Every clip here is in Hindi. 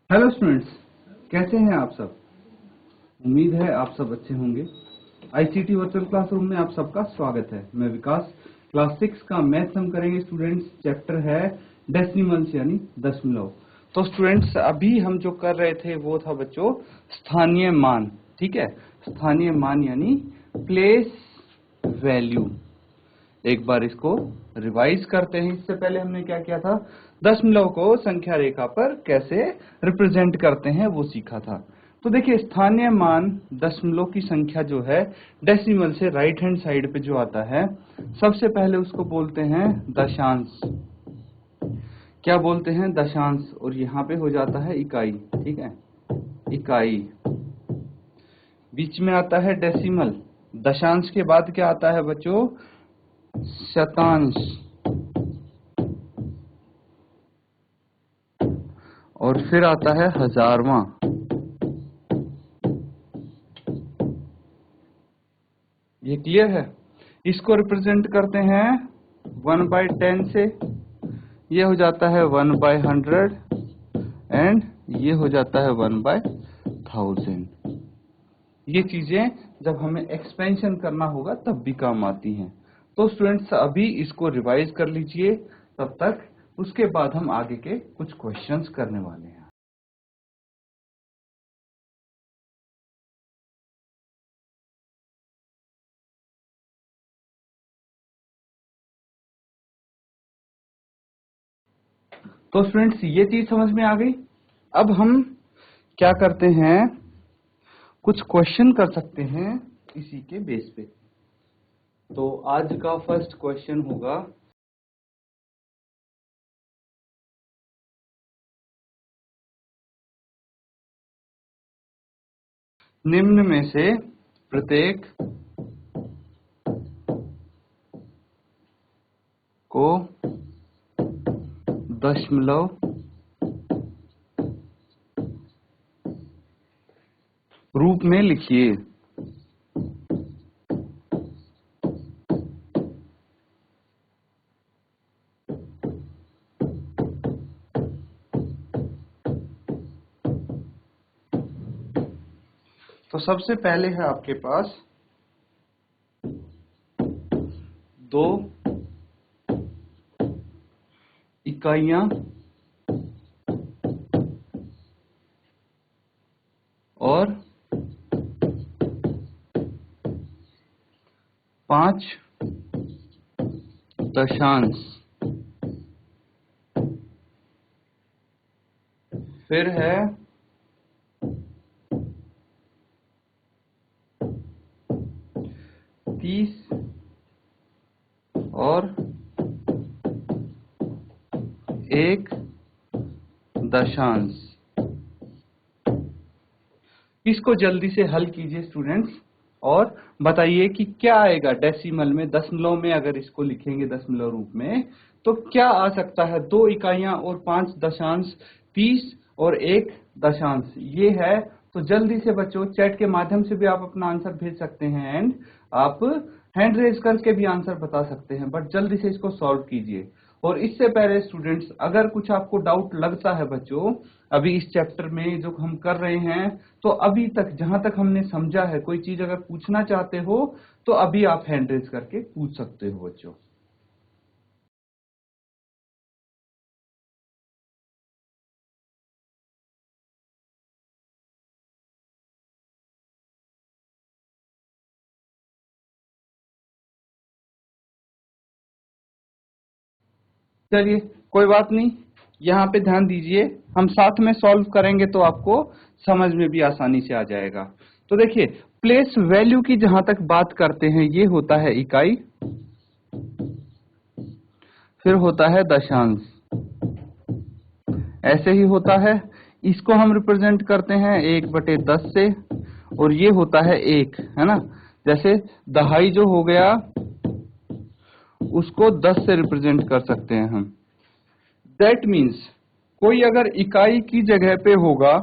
हेलो स्टूडेंट्स, कैसे हैं आप सब। उम्मीद है आप सब अच्छे होंगे। आईसीटी वर्चुअल क्लासरूम में आप सबका स्वागत है। मैं विकास। क्लास 6 का मैथ्स हम करेंगे स्टूडेंट्स। चैप्टर है डेसिमल्स यानी दशमलव। तो स्टूडेंट्स अभी हम जो कर रहे थे वो था बच्चों स्थानीय मान। ठीक है, स्थानीय मान यानी प्लेस वैल्यू। एक बार इसको रिवाइज करते हैं। इससे पहले हमने क्या किया था, दशमलव को संख्या रेखा पर कैसे रिप्रेजेंट करते हैं वो सीखा था। तो देखिए स्थानीय मान दशमलव की संख्या जो है डेसिमल से राइट हैंड साइड पे जो आता है सबसे पहले उसको बोलते हैं दशांश। क्या बोलते हैं? दशांश। और यहाँ पे हो जाता है इकाई। ठीक है, इकाई। बीच में आता है डेसिमल। दशांश के बाद क्या आता है बच्चों? शतांश। और फिर आता है हजारवां। ये क्लियर है? इसको रिप्रेजेंट करते हैं 1/10 से। ये हो जाता है 1/100 एंड ये हो जाता है 1/1000। ये चीजें जब हमें एक्सपेंशन करना होगा तब भी काम आती हैं। तो स्टूडेंट्स अभी इसको रिवाइज कर लीजिए तब तक, उसके बाद हम आगे के कुछ क्वेश्चंस करने वाले हैं। तो स्टूडेंट्स ये चीज समझ में आ गई। अब हम क्या करते हैं, कुछ क्वेश्चन कर सकते हैं इसी के बेस पे। तो आज का फर्स्ट क्वेश्चन होगा, निम्न में से प्रत्येक को दशमलव रूप में लिखिए। तो सबसे पहले है आपके पास 2 इकाइयां और 5 दशांश। फिर है 30 और 1 दशांश। इसको जल्दी से हल कीजिए स्टूडेंट्स और बताइए कि क्या आएगा डेसिमल में। दशमलव में अगर इसको लिखेंगे दशमलव रूप में तो क्या आ सकता है? 2 इकाइयां और 5 दशांश, 30 और 1 दशांश ये है। तो जल्दी से बच्चों चैट के माध्यम से भी आप अपना आंसर भेज सकते हैं एंड आप हैंड रेज करके भी आंसर बता सकते हैं, बट जल्दी से इसको सॉल्व कीजिए। और इससे पहले स्टूडेंट्स अगर कुछ आपको डाउट लगता है बच्चों अभी इस चैप्टर में जो हम कर रहे हैं, तो अभी तक जहां तक हमने समझा है कोई चीज अगर पूछना चाहते हो तो अभी आप हैंड रेज करके पूछ सकते हो बच्चों। चलिए कोई बात नहीं, यहाँ पे ध्यान दीजिए, हम साथ में सॉल्व करेंगे तो आपको समझ में भी आसानी से आ जाएगा। तो देखिए प्लेस वैल्यू की जहां तक बात करते हैं ये होता है इकाई, फिर होता है दशांश, ऐसे ही होता है। इसको हम रिप्रेजेंट करते हैं 1/10 से और ये होता है 1, है ना। जैसे दहाई जो हो गया उसको 10 से रिप्रेजेंट कर सकते हैं हम। दैट मीन्स कोई अगर इकाई की जगह पे होगा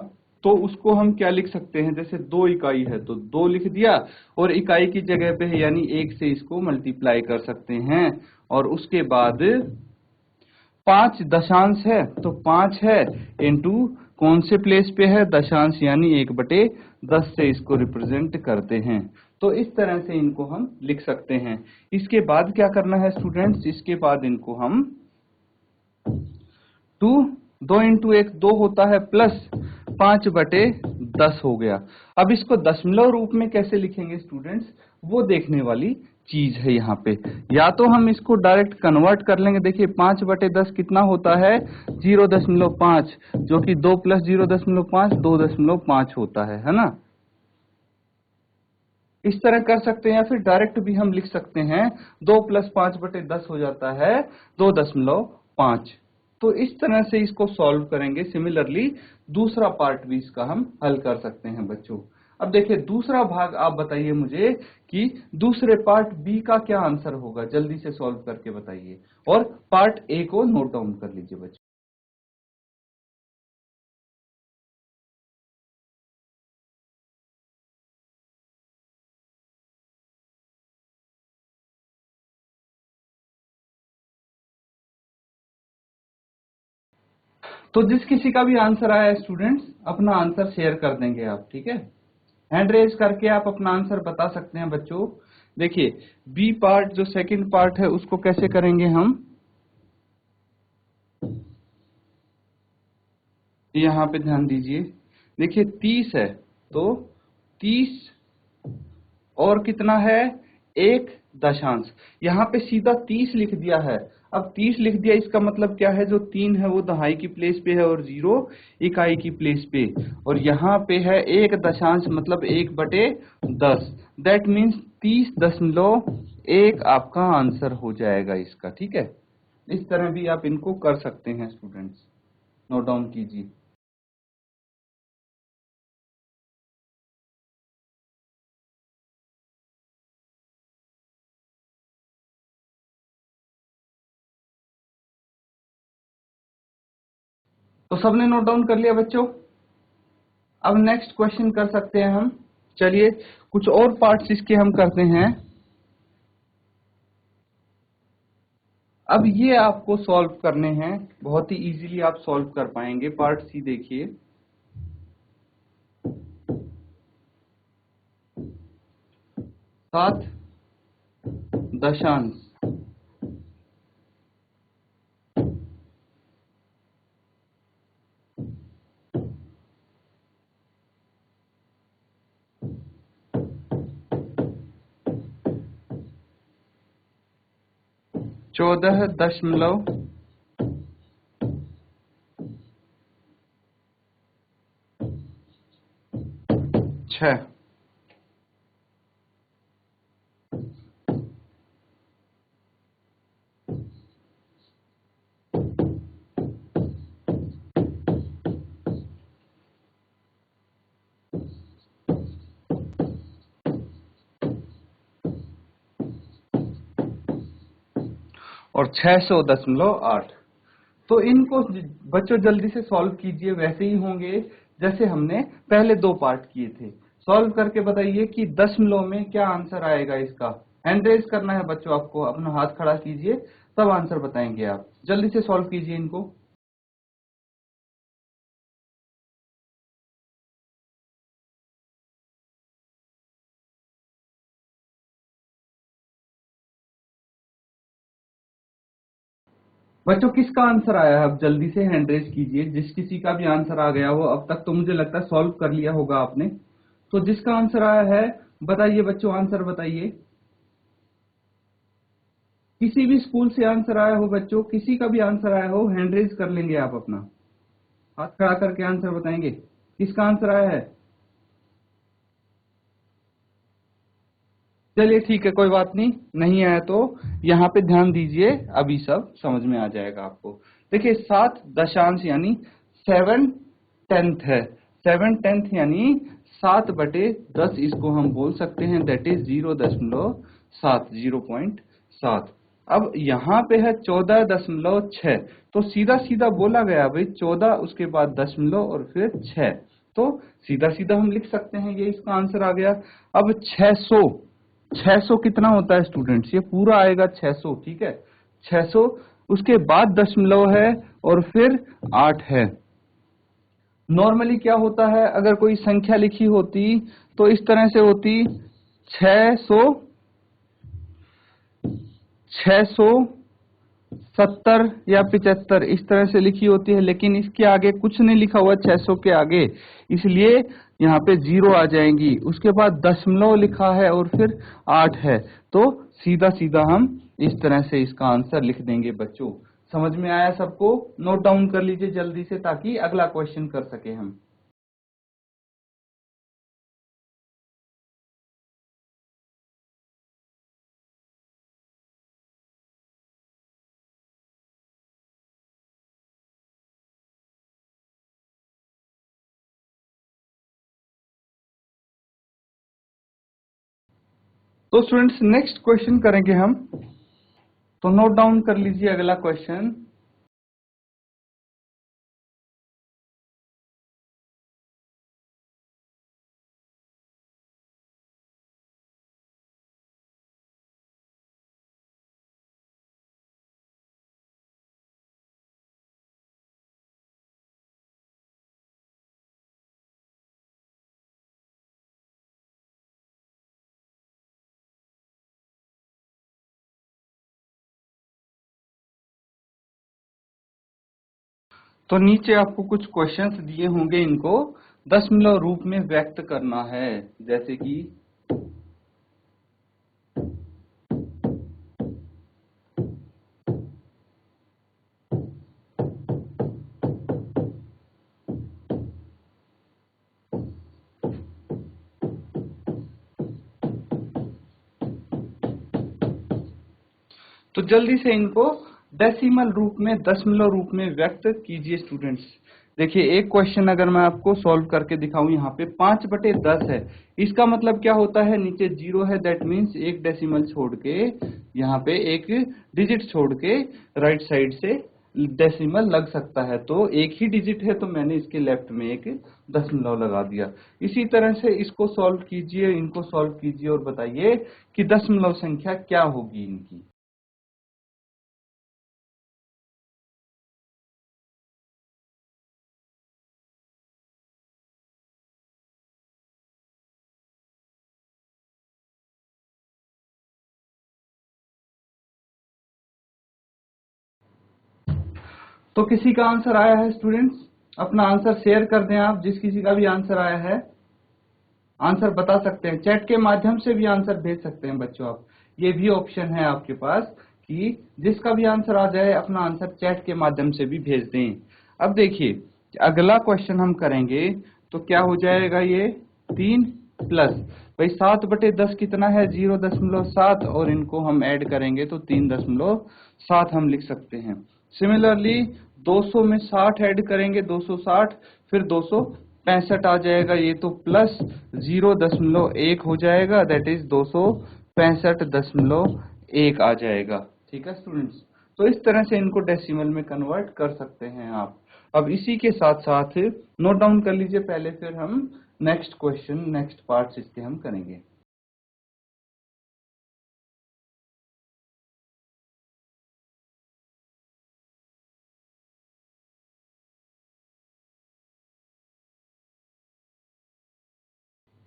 तो उसको हम क्या लिख सकते हैं, जैसे 2 इकाई है तो 2 लिख दिया और इकाई की जगह पे है यानी 1 से इसको मल्टीप्लाई कर सकते हैं। और उसके बाद 5 दशांश है तो 5 है इंटू कौन से प्लेस पे है, दशांश यानी 1/10 से इसको रिप्रेजेंट करते हैं। तो इस तरह से इनको हम लिख सकते हैं। इसके बाद क्या करना है स्टूडेंट्स, इसके बाद इनको हम 2 इंटू 1 2 होता है, प्लस 5/10 हो गया। अब इसको दशमलव रूप में कैसे लिखेंगे स्टूडेंट्स, वो देखने वाली चीज है यहाँ पे। या तो हम इसको डायरेक्ट कन्वर्ट कर लेंगे। देखिए 5/10 कितना होता है, 0.5, जो कि 2 + 0.5 2.5 होता है ना। इस तरह कर सकते हैं, या फिर डायरेक्ट भी हम लिख सकते हैं, 2 + 5/10 हो जाता है 2.5। तो इस तरह से इसको सॉल्व करेंगे। सिमिलरली दूसरा पार्ट भी इसका हम हल कर सकते हैं बच्चों। अब देखिए दूसरा भाग, आप बताइए मुझे कि दूसरे पार्ट बी का क्या आंसर होगा, जल्दी से सॉल्व करके बताइए। और पार्ट ए को नोट डाउन कर लीजिए बच्चों। तो जिस किसी का भी आंसर आया है स्टूडेंट्स, अपना आंसर शेयर कर देंगे आप, ठीक है। हैंड रेज करके आप अपना आंसर बता सकते हैं बच्चों। देखिए बी पार्ट जो सेकंड पार्ट है उसको कैसे करेंगे हम, यहां पे ध्यान दीजिए। देखिए 30 है, तो 30 और कितना है, 1 दशांश। यहाँ पे सीधा 30 लिख दिया है। अब 30 लिख दिया, इसका मतलब क्या है, जो 3 है वो दहाई की प्लेस पे है और 0 इकाई की प्लेस पे। और यहाँ पे है 1 दशांश, मतलब 1/10। दैट मीन्स 30.1 आपका आंसर हो जाएगा इसका, ठीक है। इस तरह भी आप इनको कर सकते हैं स्टूडेंट्स, नोट डाउन कीजिए। तो सबने नोट डाउन कर लिया बच्चों। अब नेक्स्ट क्वेश्चन कर सकते हैं हम। चलिए कुछ और पार्ट्स इसके हम करते हैं। अब ये आपको सॉल्व करने हैं, बहुत ही इजीली आप सॉल्व कर पाएंगे। पार्ट सी देखिए, 7 दशांश 14.6। और 600.8। तो इनको बच्चों जल्दी से सॉल्व कीजिए, वैसे ही होंगे जैसे हमने पहले 2 पार्ट किए थे। सॉल्व करके बताइए कि दशमलव में क्या आंसर आएगा इसका। हैंड रेज करना है बच्चों, आपको अपना हाथ खड़ा कीजिए, तब आंसर बताएंगे आप। जल्दी से सॉल्व कीजिए इनको। बच्चों किसका आंसर आया है, अब जल्दी से हैंड रेज कीजिए। जिस किसी का भी आंसर आ गया हो, अब तक तो मुझे लगता है सॉल्व कर लिया होगा आपने। तो जिसका आंसर आया है बताइए बच्चों, आंसर बताइए। किसी भी स्कूल से आंसर आया हो बच्चों, किसी का भी आंसर आया हो, हैंड रेज कर लेंगे आप अपना, हाथ खड़ा करके आंसर बताएंगे किसका आंसर आया है। चलिए ठीक है, कोई बात नहीं, नहीं आया तो यहाँ पे ध्यान दीजिए, अभी सब समझ में आ जाएगा आपको। देखिए 7 दशांश यानी 7/10 है। 7/10 यानी 7/10 इसको हम बोल सकते हैं, दैट इज 0.7, 0.7। अब यहाँ पे है 14.6, तो सीधा सीधा बोला गया भाई 14 उसके बाद दशमलव और फिर 6, तो सीधा सीधा हम लिख सकते हैं, ये इसका आंसर आ गया। अब 600 कितना होता है स्टूडेंट्स, ये पूरा आएगा 600, ठीक है। 600 उसके बाद दशमलव है और फिर 8 है। नॉर्मली क्या होता है, अगर कोई संख्या लिखी होती तो इस तरह से होती 670 या 75 इस तरह से लिखी होती है, लेकिन इसके आगे कुछ नहीं लिखा हुआ 600 के आगे, इसलिए यहाँ पे 0 आ जाएंगी। उसके बाद दशमलव लिखा है और फिर 8 है, तो सीधा सीधा हम इस तरह से इसका आंसर लिख देंगे। बच्चों समझ में आया सबको? नोट डाउन कर लीजिए जल्दी से ताकि अगला क्वेश्चन कर सके हम। तो स्टूडेंट्स नेक्स्ट क्वेश्चन करेंगे हम, तो नोट डाउन कर लीजिए अगला क्वेश्चन। तो नीचे आपको कुछ क्वेश्चंस दिए होंगे, इनको दशमलव रूप में व्यक्त करना है, जैसे कि तो जल्दी से इनको डेसिमल रूप में, दशमलव रूप में व्यक्त कीजिए स्टूडेंट्स। देखिए एक क्वेश्चन अगर मैं आपको सॉल्व करके दिखाऊं, यहाँ पे 5/10 है, इसका मतलब क्या होता है, नीचे 0 है, दैट मीन्स एक डेसिमल छोड़ के, यहाँ पे एक डिजिट छोड़ के राइट साइड से डेसिमल लग सकता है, तो एक ही डिजिट है तो मैंने इसके लेफ्ट में एक दशमलव लगा दिया। इसी तरह से इसको सॉल्व कीजिए, इनको सॉल्व कीजिए और बताइए कि दशमलव संख्या क्या होगी इनकी। तो किसी का आंसर आया है स्टूडेंट्स? अपना आंसर शेयर कर दें आप, जिस किसी का भी आंसर आया है आंसर बता सकते हैं, चैट के माध्यम से भी आंसर भेज सकते हैं बच्चों आप, ये भी ऑप्शन है आपके पास कि जिसका भी आंसर आ जाए अपना आंसर चैट के माध्यम से भी भेज दें। अब देखिए अगला क्वेश्चन हम करेंगे तो क्या हो जाएगा, ये 3 प्लस भाई 7/10 कितना है, 0.7, और इनको हम ऐड करेंगे तो 3.7 हम लिख सकते हैं। सिमिलरली 200 में 60 ऐड करेंगे 260, फिर 265 आ जाएगा, ये तो प्लस 0.1 हो जाएगा, दैट इज 265.1 आ जाएगा। ठीक है स्टूडेंट्स, तो इस तरह से इनको डेसिमल में कन्वर्ट कर सकते हैं आप। अब इसी के साथ साथ नोट डाउन कर लीजिए पहले, फिर हम नेक्स्ट क्वेश्चन, नेक्स्ट पार्ट्स इसके हम करेंगे।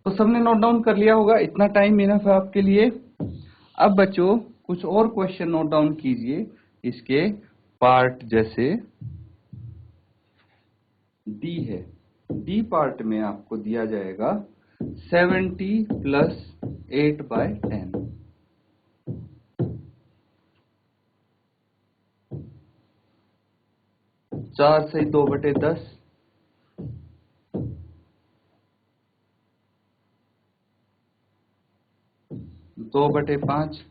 तो सबने नोट डाउन कर लिया होगा, इतना टाइम इनफ है आपके लिए। अब बच्चों कुछ और क्वेश्चन नोट डाउन कीजिए इसके पार्ट, जैसे डी है, डी पार्ट में आपको दिया जाएगा 70 प्लस 8/10, 4 से 2/10, 2/5,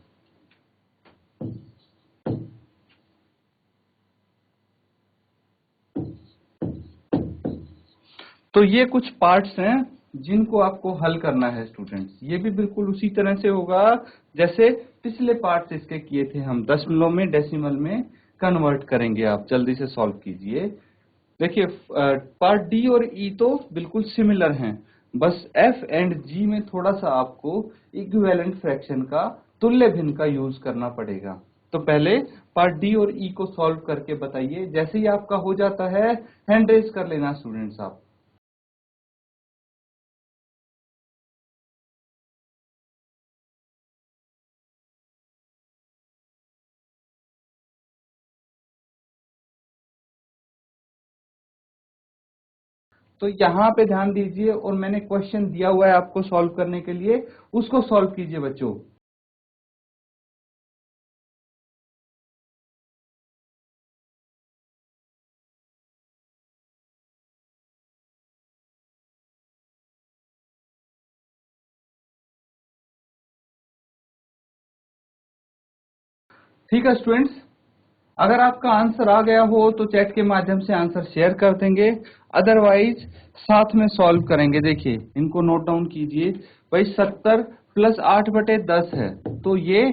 तो ये कुछ पार्ट्स हैं जिनको आपको हल करना है स्टूडेंट्स। ये भी बिल्कुल उसी तरह से होगा जैसे पिछले पार्ट्स इसके किए थे हम, दशमलव में डेसिमल में कन्वर्ट करेंगे। आप जल्दी से सॉल्व कीजिए। देखिए पार्ट डी और ई तो बिल्कुल सिमिलर हैं, बस एफ एंड जी में थोड़ा सा आपको इक्विवेलेंट फ्रैक्शन का, तुल्य भिन्न का यूज करना पड़ेगा। तो पहले पार्ट डी और ई को सॉल्व करके बताइए। जैसे ही आपका हो जाता है हैंड रेज कर लेना स्टूडेंट्स आप। तो यहाँ पे ध्यान दीजिए और मैंने क्वेश्चन दिया हुआ है आपको सॉल्व करने के लिए, उसको सॉल्व कीजिए बच्चों। ठीक है स्टूडेंट्स, अगर आपका आंसर आ गया हो तो चैट के माध्यम से आंसर शेयर कर देंगे, अदरवाइज साथ में सॉल्व करेंगे। देखिए इनको नोट डाउन कीजिए भाई, 70 प्लस 8/10 है, तो ये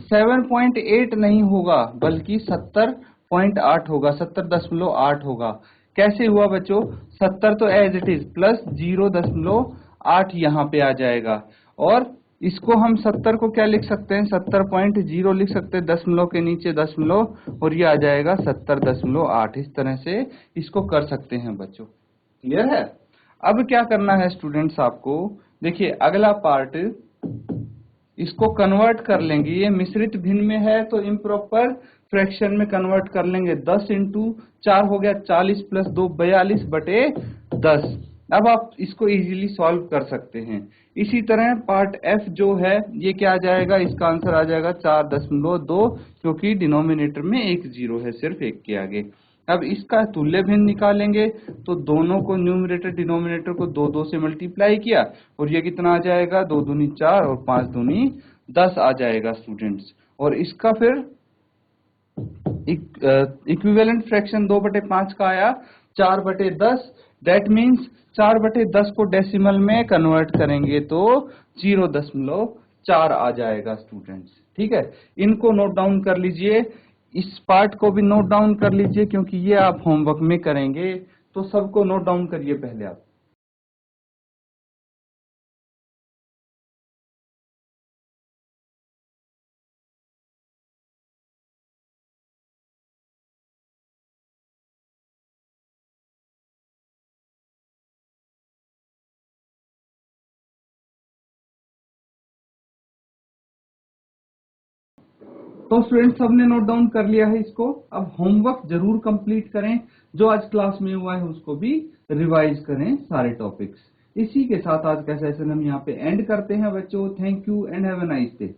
7.8 नहीं होगा बल्कि 70.8 होगा, 70.8 होगा। कैसे हुआ बच्चों? 70 तो एज इट इज प्लस 0.8 यहाँ पे आ जाएगा, और इसको हम 70 को क्या लिख सकते हैं? 70.0 लिख सकते हैं, दशमलव के नीचे दशमलव, और ये आ जाएगा 70.8। इस तरह से इसको कर सकते हैं बच्चों। क्लियर है? अब क्या करना है स्टूडेंट्स आपको, देखिए अगला पार्ट, इसको कन्वर्ट कर लेंगे। ये मिश्रित भिन्न में है तो इम्प्रॉपर फ्रैक्शन में कन्वर्ट कर लेंगे। 10 इंटू 4 हो गया 40 प्लस 2 42/10। अब आप इसको इजीली सॉल्व कर सकते हैं। इसी तरह पार्ट एफ जो है ये क्या आ जाएगा? इसका आंसर आ जाएगा 4.2, क्योंकि डिनोमिनेटर में एक जीरो है सिर्फ एक के आगे। अब इसका तुल्य भिन्न निकालेंगे तो दोनों को न्यूमरेटर डिनोमिनेटर को 2 से मल्टीप्लाई किया, और ये कितना आ जाएगा? 2 दूनी 4 और 5 दूनी 10 आ जाएगा स्टूडेंट्स। और इसका फिर इक्विवेलेंट फ्रैक्शन 2/5 का आया 4/10। दैट मीन्स 4/10 को डेसिमल में कन्वर्ट करेंगे तो 0.4 आ जाएगा स्टूडेंट्स। ठीक है, इनको नोट डाउन कर लीजिए, इस पार्ट को भी नोट डाउन कर लीजिए क्योंकि ये आप होमवर्क में करेंगे, तो सबको नोट डाउन करिए पहले आप। तो स्टूडेंट सबने नोट डाउन कर लिया है इसको। अब होमवर्क जरूर कंप्लीट करें, जो आज क्लास में हुआ है उसको भी रिवाइज करें सारे टॉपिक्स। इसी के साथ आज का सेशन हम यहाँ पे एंड करते हैं बच्चों। Thank you and have a nice day.